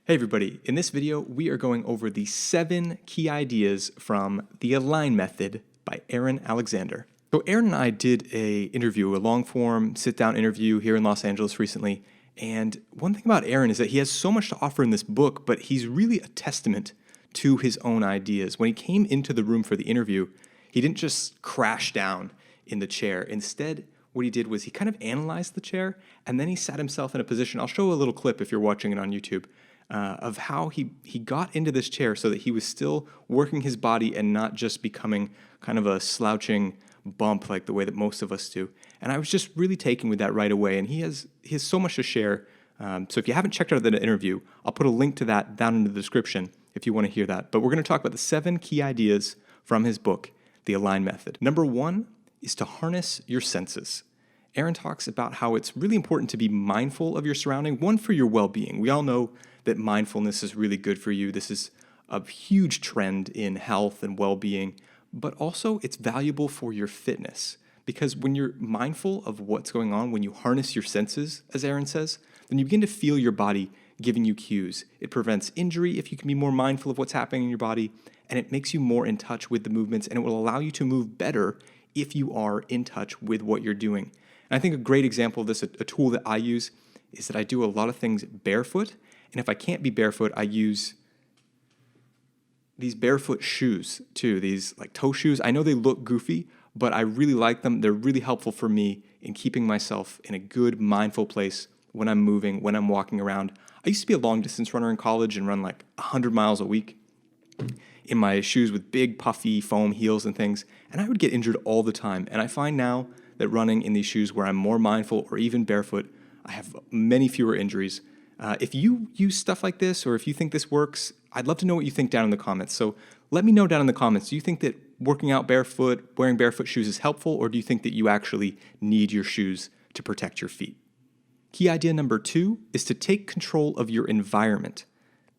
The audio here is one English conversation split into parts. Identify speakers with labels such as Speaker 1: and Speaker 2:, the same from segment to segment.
Speaker 1: Hey everybody, in this video we are going over the 7 key ideas from The Align Method by Aaron Alexander. So Aaron and I did a long form sit-down interview here in Los Angeles recently, and one thing about Aaron is that he has so much to offer in this book, but he's really a testament to his own ideas. When he came into the room for the interview, he didn't just crash down in the chair. Instead, what he did was he kind of analyzed the chair, and then he sat himself in a position. I'll show a little clip if you're watching it on YouTube. Of how he got into this chair so that he was still working his body and not just becoming kind of a slouching bump like the way that most of us do. And I was just really taken with that right away. And he has so much to share. So if you haven't checked out the interview, I'll put a link to that down in the description if you want to hear that. But we're going to talk about the 7 key ideas from his book, The Align Method. Number 1 is to harness your senses. Aaron talks about how it's really important to be mindful of your surrounding, one, for your well-being. We all know that mindfulness is really good for you. This is a huge trend in health and well-being, but also it's valuable for your fitness, because when you're mindful of what's going on, when you harness your senses, as Aaron says, then you begin to feel your body giving you cues. It prevents injury if you can be more mindful of what's happening in your body, and it makes you more in touch with the movements, and it will allow you to move better if you are in touch with what you're doing. And I think a great example of this, a tool that I use, is that I do a lot of things barefoot. And if I can't be barefoot, I use these barefoot shoes too, these like toe shoes. I know they look goofy, but I really like them. They're really helpful for me in keeping myself in a good, mindful place when I'm moving, when I'm walking around. I used to be a long distance runner in college and run like 100 miles a week in my shoes with big, puffy foam heels and things. And I would get injured all the time. And I find now that running in these shoes where I'm more mindful or even barefoot, I have many fewer injuries. If you use stuff like this, or if you think this works, I'd love to know what you think down in the comments. So let me know down in the comments, do you think that working out barefoot, wearing barefoot shoes is helpful, or do you think that you actually need your shoes to protect your feet? Key idea number 2 is to take control of your environment.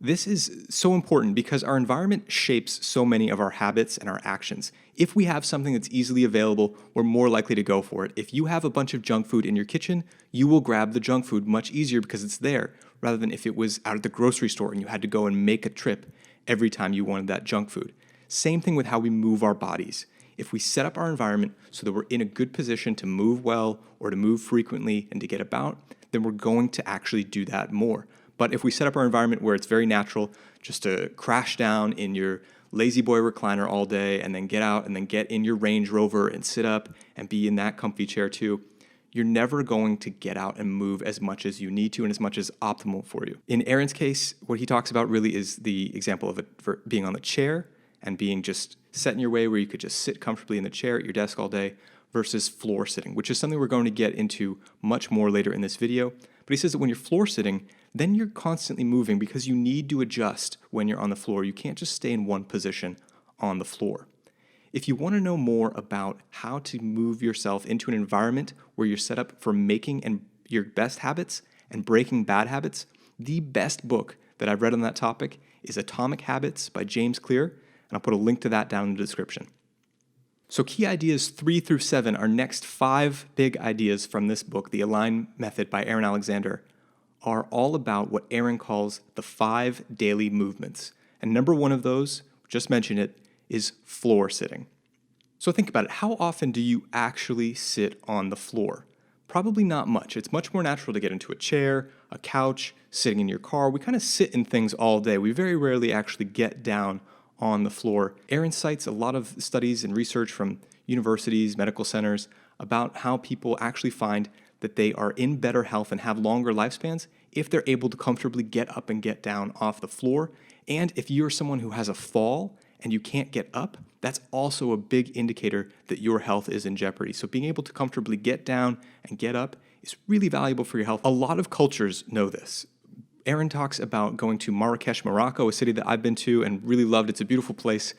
Speaker 1: This is so important because our environment shapes so many of our habits and our actions. If we have something that's easily available, we're more likely to go for it. If you have a bunch of junk food in your kitchen, you will grab the junk food much easier because it's there, rather than if it was out at the grocery store and you had to go and make a trip every time you wanted that junk food. Same thing with how we move our bodies. If we set up our environment so that we're in a good position to move well or to move frequently and to get about, then we're going to actually do that more. But if we set up our environment where it's very natural just to crash down in your lazy boy recliner all day and then get out and then get in your Range Rover and sit up and be in that comfy chair too, you're never going to get out and move as much as you need to and as much as optimal for you. In Aaron's case, what he talks about really is the example of it for being on the chair and being just set in your way where you could just sit comfortably in the chair at your desk all day versus floor sitting, which is something we're going to get into much more later in this video. But he says that when you're floor sitting, then you're constantly moving because you need to adjust when you're on the floor. You can't just stay in one position on the floor. If you want to know more about how to move yourself into an environment where you're set up for making your best habits and breaking bad habits, the best book that I've read on that topic is Atomic Habits by James Clear, and I'll put a link to that down in the description. So key ideas 3 through 7 are next 5 big ideas from this book, The Align Method by Aaron Alexander, are all about what Aaron calls the 5 daily movements. And number 1 of those, just mentioned it, is floor sitting. So think about it. How often do you actually sit on the floor? Probably not much. It's much more natural to get into a chair, a couch, sitting in your car. We kind of sit in things all day. We very rarely actually get down on the floor. Aaron cites a lot of studies and research from universities, medical centers, about how people actually find that they are in better health and have longer lifespans if they're able to comfortably get up and get down off the floor. And if you're someone who has a fall and you can't get up, that's also a big indicator that your health is in jeopardy. So being able to comfortably get down and get up is really valuable for your health. A lot of cultures know this. Aaron talks about going to Marrakesh, Morocco, a city that I've been to and really loved. It's a beautiful place,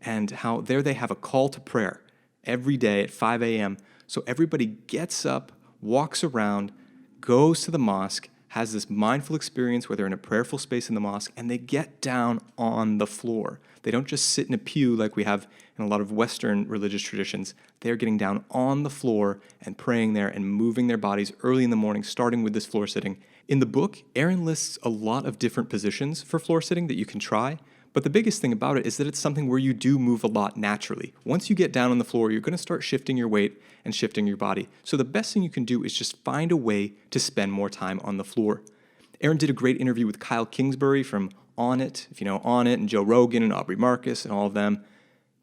Speaker 1: and how there they have a call to prayer every day at 5 a.m. So everybody gets up, walks around, goes to the mosque, has this mindful experience where they're in a prayerful space in the mosque, and they get down on the floor. They don't just sit in a pew like we have in a lot of Western religious traditions. They're getting down on the floor and praying there and moving their bodies early in the morning, starting with this floor sitting. In the book, Aaron lists a lot of different positions for floor sitting that you can try, but the biggest thing about it is that it's something where you do move a lot naturally. Once you get down on the floor, you're going to start shifting your weight and shifting your body. So the best thing you can do is just find a way to spend more time on the floor. Aaron did a great interview with Kyle Kingsbury from Onnit, if you know Onnit, and Joe Rogan and Aubrey Marcus and all of them.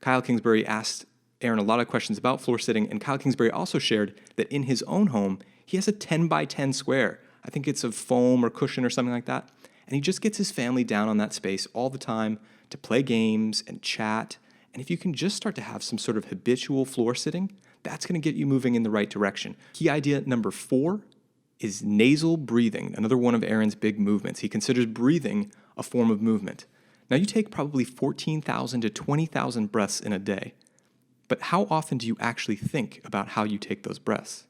Speaker 1: Kyle Kingsbury asked Aaron a lot of questions about floor sitting, and Kyle Kingsbury also shared that in his own home, he has a 10 by 10 square. I think it's of foam or cushion or something like that. And he just gets his family down on that space all the time to play games and chat. And if you can just start to have some sort of habitual floor sitting, that's going to get you moving in the right direction. Key idea number 4 is nasal breathing, another one of Aaron's big movements. He considers breathing a form of movement. Now, you take probably 14,000 to 20,000 breaths in a day. But how often do you actually think about how you take those breaths?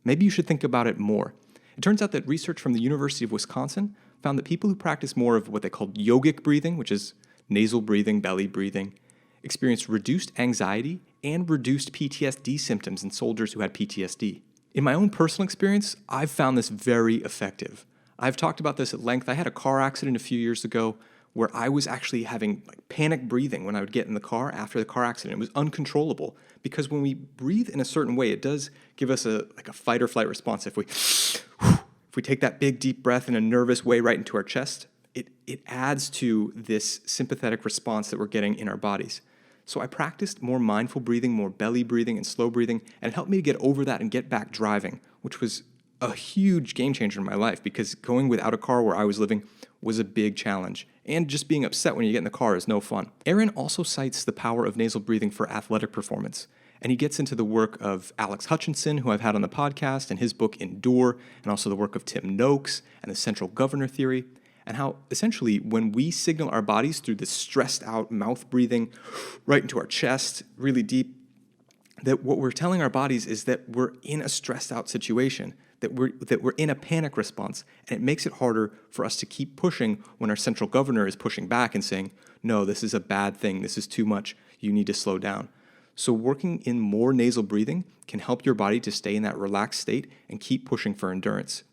Speaker 1: Maybe you should think about it more. It turns out that research from the University of Wisconsin found that people who practice more of what they called yogic breathing, which is nasal breathing, belly breathing, experienced reduced anxiety and reduced PTSD symptoms in soldiers who had PTSD. In my own personal experience, I've found this very effective. I've talked about this at length. I had a car accident a few years ago where I was actually having panic breathing when I would get in the car after the car accident. It was uncontrollable because when we breathe in a certain way, it does give us a fight or flight response. If we take that big deep breath in a nervous way right into our chest, it adds to this sympathetic response that we're getting in our bodies. So I practiced more mindful breathing, more belly breathing and slow breathing, and it helped me to get over that and get back driving, which was a huge game changer in my life because going without a car where I was living was a big challenge. And just being upset when you get in the car is no fun. Aaron also cites the power of nasal breathing for athletic performance. And he gets into the work of Alex Hutchinson, who I've had on the podcast, and his book Endure, and also the work of Tim Noakes and the central governor theory, and how essentially when we signal our bodies through this stressed out mouth breathing right into our chest, really deep, that what we're telling our bodies is that we're in a stressed out situation, that we're in a panic response, and it makes it harder for us to keep pushing when our central governor is pushing back and saying, no, this is a bad thing, this is too much, you need to slow down. So working in more nasal breathing can help your body to stay in that relaxed state and keep pushing for endurance.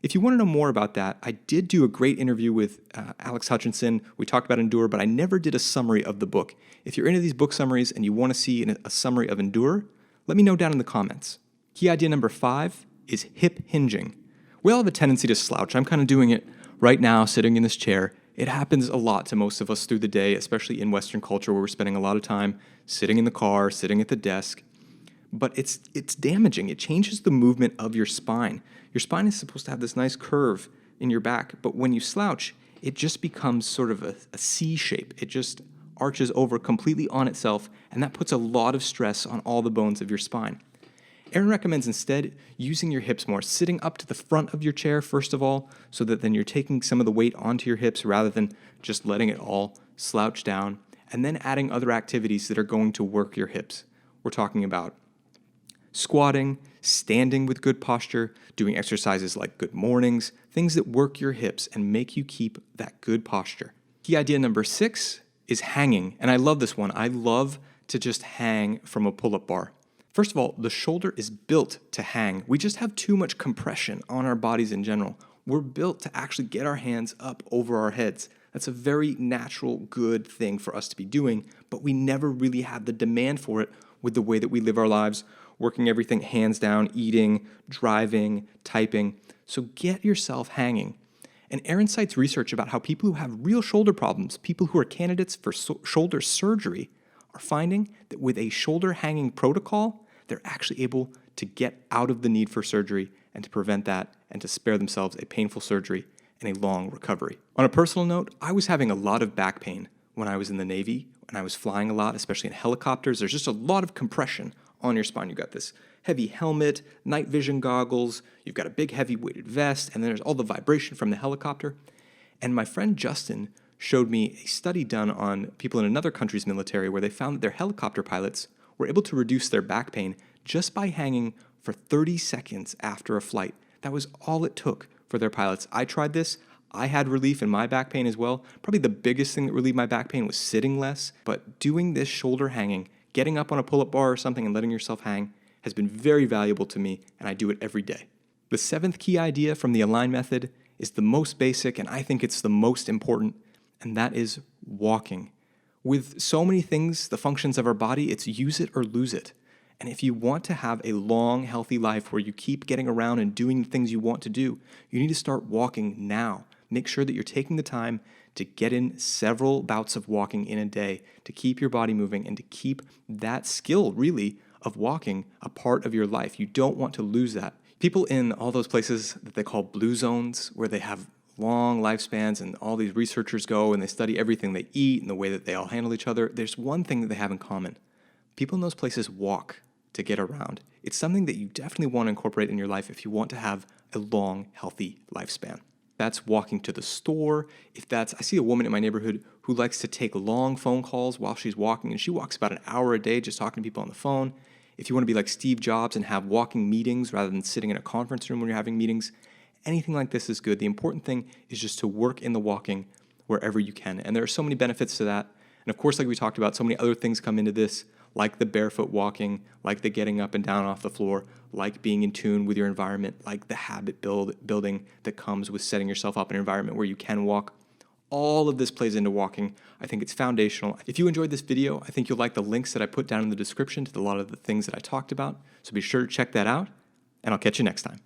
Speaker 1: If you want to know more about that, I did do a great interview with Alex Hutchinson. We talked about Endure, but I never did a summary of the book. If you're into these book summaries and you want to see a summary of Endure, let me know down in the comments. Key idea number 5 is hip hinging. We all have a tendency to slouch. I'm kind of doing it right now, sitting in this chair. It happens a lot to most of us through the day, especially in Western culture where we're spending a lot of time sitting in the car, sitting at the desk. But it's damaging. It changes the movement of your spine. Your spine is supposed to have this nice curve in your back, but when you slouch, it just becomes sort of a C shape. It just arches over completely on itself, and that puts a lot of stress on all the bones of your spine. Aaron recommends instead using your hips more, sitting up to the front of your chair first of all, so that then you're taking some of the weight onto your hips rather than just letting it all slouch down, and then adding other activities that are going to work your hips. We're talking about squatting, standing with good posture, doing exercises like good mornings, things that work your hips and make you keep that good posture. Key idea number 6 is hanging, and I love this one. I love to just hang from a pull-up bar. First of all, the shoulder is built to hang. We just have too much compression on our bodies in general. We're built to actually get our hands up over our heads. That's a very natural, good thing for us to be doing, but we never really have the demand for it with the way that we live our lives, working everything hands down, eating, driving, typing. So get yourself hanging. And Aaron cites research about how people who have real shoulder problems, people who are candidates for shoulder surgery, are finding that with a shoulder hanging protocol, they're actually able to get out of the need for surgery and to prevent that and to spare themselves a painful surgery and a long recovery. On a personal note, I was having a lot of back pain when I was in the Navy and I was flying a lot, especially in helicopters. There's just a lot of compression on your spine. You've got this heavy helmet, night vision goggles, you've got a big heavy weighted vest, and then there's all the vibration from the helicopter. And my friend Justin showed me a study done on people in another country's military where they found that their helicopter pilots were able to reduce their back pain just by hanging for 30 seconds after a flight. That was all it took for their pilots. I tried this. I had relief in my back pain as well. Probably the biggest thing that relieved my back pain was sitting less, but doing this shoulder hanging, getting up on a pull-up bar or something and letting yourself hang has been very valuable to me, and I do it every day. The seventh key idea from the Align method is the most basic, and I think it's the most important, and that is walking. With so many things, the functions of our body, it's use it or lose it. And if you want to have a long, healthy life where you keep getting around and doing the things you want to do, you need to start walking now. Make sure that you're taking the time to get in several bouts of walking in a day to keep your body moving and to keep that skill, really, of walking a part of your life. You don't want to lose that. People in all those places that they call blue zones, where they have long lifespans and all these researchers go and they study everything they eat and the way that they all handle each other, there's one thing that they have in common. People in those places walk to get around. It's something that you definitely want to incorporate in your life if you want to have a long, healthy lifespan. That's walking to the store. I see a woman in my neighborhood who likes to take long phone calls while she's walking, and she walks about an hour a day just talking to people on the phone. If you want to be like Steve Jobs and have walking meetings rather than sitting in a conference room when you're having meetings, anything like this is good. The important thing is just to work in the walking wherever you can. And there are so many benefits to that. And of course, like we talked about, so many other things come into this, like the barefoot walking, like the getting up and down off the floor, like being in tune with your environment, like the habit building that comes with setting yourself up in an environment where you can walk. All of this plays into walking. I think it's foundational. If you enjoyed this video, I think you'll like the links that I put down in the description to a lot of the things that I talked about. So be sure to check that out, and I'll catch you next time.